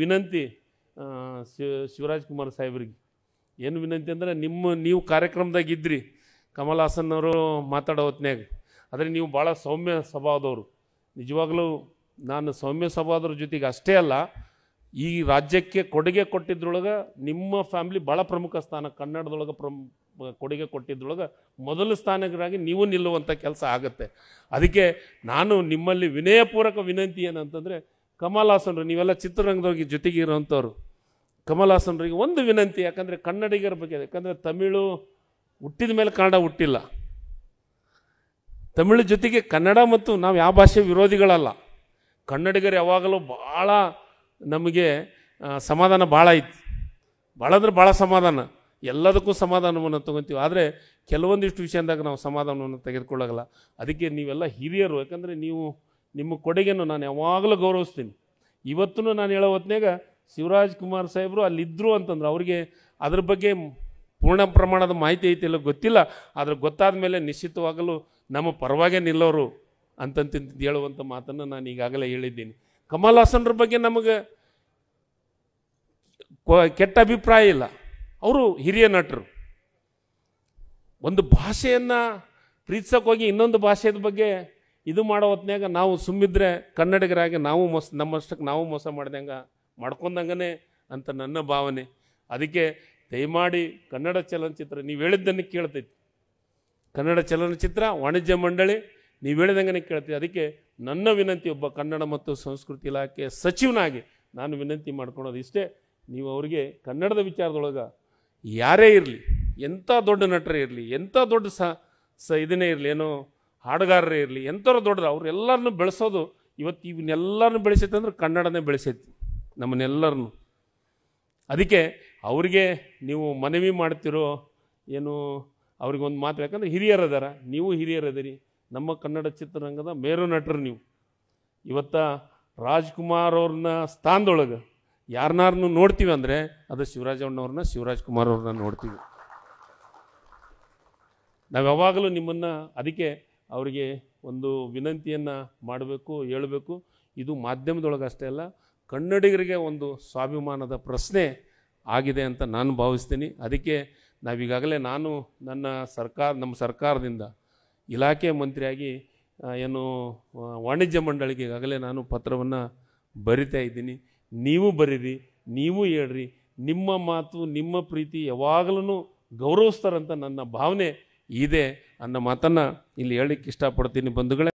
ವಿನಂತಿ ಶಿವರಾಜ್ ಕುಮಾರ್ ಸಾಹೇಬ್ರಿಗೆ ಏನು ವಿನಂತಿ ಅಂದರೆ ನೀವು ಕಾರ್ಯಕ್ರಮದಾಗ ಇದ್ರಿ ಕಮಲ್ ಹಾಸನ್ ಅವರು ಮಾತಾಡೋ ಹೊತ್ನ್ಯಾಗ. ಆದರೆ ನೀವು ಭಾಳ ಸೌಮ್ಯ ಸ್ವಭಾವದವರು. ನಿಜವಾಗ್ಲೂ ನಾನು ಸೌಮ್ಯ ಸ್ವಭಾವದವ್ರ ಜೊತೆಗೆ ಅಷ್ಟೇ ಅಲ್ಲ, ಈ ರಾಜ್ಯಕ್ಕೆ ಕೊಡುಗೆ ಕೊಟ್ಟಿದ್ರೊಳಗೆ ನಿಮ್ಮ ಫ್ಯಾಮ್ಲಿ ಭಾಳ ಪ್ರಮುಖ ಸ್ಥಾನ, ಕನ್ನಡದೊಳಗೆ ಕೊಡುಗೆ ಕೊಟ್ಟಿದ್ರೊಳಗೆ ಮೊದಲ ಸ್ಥಾನಕ್ಕಾಗಿ ನೀವು ನಿಲ್ಲುವಂಥ ಕೆಲಸ ಆಗುತ್ತೆ. ಅದಕ್ಕೆ ನಾನು ನಿಮ್ಮಲ್ಲಿ ವಿನಯಪೂರ್ವಕ ವಿನಂತಿ ಏನಂತಂದರೆ, ಕಮಲ್ ಹಾಸನ್ರು ನೀವೆಲ್ಲ ಚಿತ್ರರಂಗದವ್ರಿಗೆ ಜೊತೆಗೆ ಇರೋವಂಥವ್ರು, ಕಮಲ್ ಹಾಸನ್ರಿಗೆ ಒಂದು ವಿನಂತಿ. ಯಾಕಂದರೆ ಕನ್ನಡಿಗರ ಬಗ್ಗೆ, ಯಾಕಂದರೆ ತಮಿಳು ಹುಟ್ಟಿದ ಮೇಲೆ ಕನ್ನಡ ಹುಟ್ಟಿಲ್ಲ, ತಮಿಳು ಜೊತೆಗೆ ಕನ್ನಡ ಮತ್ತು ನಾವು ಯಾವ ಭಾಷೆ ವಿರೋಧಿಗಳಲ್ಲ. ಕನ್ನಡಿಗರು ಯಾವಾಗಲೂ ಭಾಳ ನಮಗೆ ಸಮಾಧಾನ ಭಾಳ ಐತಿ, ಭಾಳ ಅಂದ್ರೆ ಭಾಳ ಸಮಾಧಾನ, ಎಲ್ಲದಕ್ಕೂ ಸಮಾಧಾನವನ್ನು ತೊಗೊತೀವಿ. ಆದರೆ ಕೆಲವೊಂದಿಷ್ಟು ವಿಷಯದಾಗ ನಾವು ಸಮಾಧಾನವನ್ನು ತೆಗೆದುಕೊಳ್ಳೋಲ್ಲ. ಅದಕ್ಕೆ ನೀವೆಲ್ಲ ಹಿರಿಯರು, ಯಾಕಂದರೆ ನಿಮ್ಮ ಕೊಡುಗೆಯನ್ನು ನಾನು ಯಾವಾಗಲೂ ಗೌರವಿಸ್ತೀನಿ. ಇವತ್ತೂ ನಾನು ಹೇಳೋ ಹೊತ್ನಾಗ ಶಿವರಾಜ್ ಕುಮಾರ್ ಸಾಹೇಬರು ಅಲ್ಲಿದ್ದರು ಅಂತಂದ್ರೆ ಅವ್ರಿಗೆ ಅದ್ರ ಬಗ್ಗೆ ಪೂರ್ಣ ಪ್ರಮಾಣದ ಮಾಹಿತಿ ಐತಿಲ್ಲ ಗೊತ್ತಿಲ್ಲ. ಆದರೆ ಗೊತ್ತಾದ ಮೇಲೆ ನಿಶ್ಚಿತವಾಗಲೂ ನಮ್ಮ ಪರವಾಗೇ ನಿಲ್ಲೋರು ಅಂತಂತ ಹೇಳುವಂಥ ಮಾತನ್ನು ನಾನು ಈಗಾಗಲೇ ಹೇಳಿದ್ದೀನಿ. ಕಮಲ್ ಹಾಸನ್ರ ಬಗ್ಗೆ ನಮಗೆ ಕೆಟ್ಟ ಅಭಿಪ್ರಾಯ ಇಲ್ಲ. ಅವರು ಹಿರಿಯ ನಟರು. ಒಂದು ಭಾಷೆಯನ್ನು ಪ್ರೀತಿಸೋಕೆ ಹೋಗಿ ಇನ್ನೊಂದು ಭಾಷೆದ ಬಗ್ಗೆ ಇದು ಮಾಡೋ ಹೊತ್ನ್ಯಾಗ ನಾವು ಸುಮ್ಮಿದ್ರೆ ಕನ್ನಡಿಗರಾಗಿ ನಾವು ನಮ್ಮಷ್ಟಕ್ಕೆ ನಾವು ಮೋಸ ಮಾಡ್ಕೊಂಡಂಗನೇ ಅಂತ ನನ್ನ ಭಾವನೆ. ಅದಕ್ಕೆ ದಯಮಾಡಿ ಕನ್ನಡ ಚಲನಚಿತ್ರ ನೀವು ಹೇಳಿದ್ದನ್ನು ಕೇಳ್ತೈತಿ, ಕನ್ನಡ ಚಲನಚಿತ್ರ ವಾಣಿಜ್ಯ ಮಂಡಳಿ ನೀವು ಹೇಳಿದಂಗೆ ಕೇಳ್ತೀವಿ. ಅದಕ್ಕೆ ನನ್ನ ವಿನಂತಿ, ಒಬ್ಬ ಕನ್ನಡ ಮತ್ತು ಸಂಸ್ಕೃತಿ ಇಲಾಖೆ ಸಚಿವನಾಗಿ ನಾನು ವಿನಂತಿ ಮಾಡ್ಕೊಳೋದು ಇಷ್ಟೇ, ನೀವು ಅವರಿಗೆ ಕನ್ನಡದ ವಿಚಾರದೊಳಗೆ ಯಾರೇ ಇರಲಿ, ಎಂಥ ದೊಡ್ಡ ನಟರೇ ಇರಲಿ, ಎಂಥ ದೊಡ್ಡ ಇದನ್ನೇ ಇರಲಿ, ಏನೋ ಹಾಡುಗಾರರೇ ಇರಲಿ, ಎಂಥವ್ರು ದೊಡ್ಡದು, ಅವರೆಲ್ಲರನ್ನು ಬೆಳೆಸೋದು ಇವತ್ತು ಇವನ್ನೆಲ್ಲರನ್ನು ಬೆಳೆಸೈತೆ ಅಂದ್ರೆ ಕನ್ನಡನೇ ಬೆಳೆಸೈತಿ ನಮ್ಮನ್ನೆಲ್ಲರನ್ನು. ಅದಕ್ಕೆ ಅವರಿಗೆ ನೀವು ಮನವಿ ಮಾಡ್ತಿರೋ ಏನು, ಅವ್ರಿಗೊಂದು ಮಾತು, ಯಾಕಂದರೆ ಹಿರಿಯರದಾರ, ನೀವು ಹಿರಿಯರದಿರಿ, ನಮ್ಮ ಕನ್ನಡ ಚಿತ್ರರಂಗದ ಮೇರು ನಟರು ನೀವು. ಇವತ್ತು ರಾಜ್ಕುಮಾರ್ ಅವ್ರನ್ನ ಸ್ಥಾನದೊಳಗೆ ಯಾರನ್ನಾರನ್ನು ನೋಡ್ತೀವಿ ಅಂದರೆ ಅದು ಶಿವರಾಜಣ್ಣವ್ರನ್ನ, ಶಿವರಾಜ್ ಕುಮಾರ್ ಅವ್ರನ್ನ ನೋಡ್ತೀವಿ ನಾವು ಯಾವಾಗಲೂ ನಿಮ್ಮನ್ನು. ಅದಕ್ಕೆ ಅವರಿಗೆ ಒಂದು ವಿನಂತಿಯನ್ನು ಮಾಡಬೇಕು, ಹೇಳಬೇಕು. ಇದು ಮಾಧ್ಯಮದೊಳಗೆ ಅಷ್ಟೇ ಅಲ್ಲ, ಕನ್ನಡಿಗರಿಗೆ ಒಂದು ಸ್ವಾಭಿಮಾನದ ಪ್ರಶ್ನೆ ಆಗಿದೆ ಅಂತ ನಾನು ಭಾವಿಸ್ತೀನಿ. ಅದಕ್ಕೆ ನಾವೀಗಾಗಲೇ ನಮ್ಮ ಸರ್ಕಾರದಿಂದ ಇಲಾಖೆ ಮಂತ್ರಿಯಾಗಿ ಏನು ವಾಣಿಜ್ಯ ಮಂಡಳಿಗೆ ಈಗಾಗಲೇ ನಾನು ಪತ್ರವನ್ನು ಬರಿತಾ ಇದ್ದೀನಿ. ನೀವು ಬರೀರಿ, ನೀವು ಹೇಳ್ರಿ, ನಿಮ್ಮ ಮಾತು ನಿಮ್ಮ ಪ್ರೀತಿ ಯಾವಾಗಲೂ ಗೌರವಿಸ್ತಾರಂತ ನನ್ನ ಭಾವನೆ ಇದೆ ಅನ್ನೋ ಮಾತನ್ನು ಇಲ್ಲಿ ಹೇಳಲಿಕ್ಕೆ ಇಷ್ಟಪಡ್ತೀನಿ ಬಂಧುಗಳೇ.